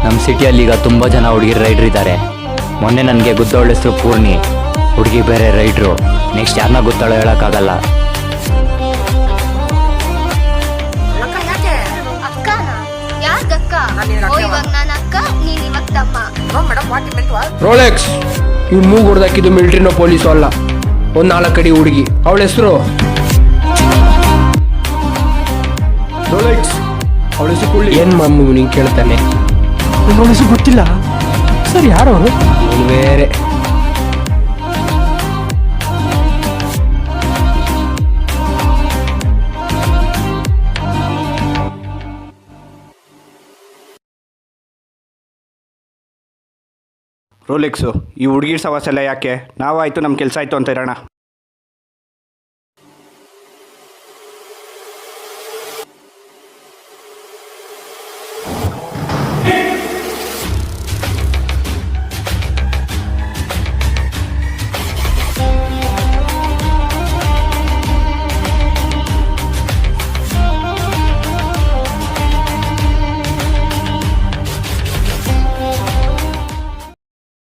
ನಮ್ಮ ಸಿಟಿಯಲ್ಲಿ ಈಗ ತುಂಬ ಜನ ಹುಡುಗಿರು ರೈಡ್ರ್ ಇದ್ದಾರೆ. ಮೊನ್ನೆ ನನಗೆ ಗೊತ್ತವಳ ಹೆಸರು ಪೂರ್ಣಿ, ಹುಡುಗಿ ಬೇರೆ ರೈಡ್ರು. ನೆಕ್ಸ್ಟ್ ಯಾರನ್ನ ಗೊತ್ತಾಳೋ ಹೇಳೋಕ್ಕಾಗಲ್ಲ. ರೋಲೆಕ್ಸ್ ಇವ್ ಮೂಗ್ ಹೊಡೆದಾಕಿದ್ದು ಮಿಲಿಟರಿನೋ ಪೊಲೀಸು ಅಲ್ಲ, ಒಂದ್ 4 ಅಡಿ ಹುಡುಗಿ. ಅವಳ ಹೆಸರು ರೋಲೆಕ್ಸ್. ಅವಳ ಹೆಸರು ಏನ್ ಮಮ್ಮಿ ನಿಂಗೆ ಕೇಳ್ತಾನೆ? ಅವಳ ಹೆಸರು ಗೊತ್ತಿಲ್ಲ ಸರ್. ಯಾರು ಅವರು? ಬೇರೆ ರೋಲೆಕ್ಸು ಈ ಹುಡುಗಿರ್ ಸವಾಸ ಎಲ್ಲ ಯಾಕೆ? ನಾವಾಯಿತು ನಮ್ಮ ಕೆಲಸ ಆಯಿತು ಅಂತ ಇರೋಣ.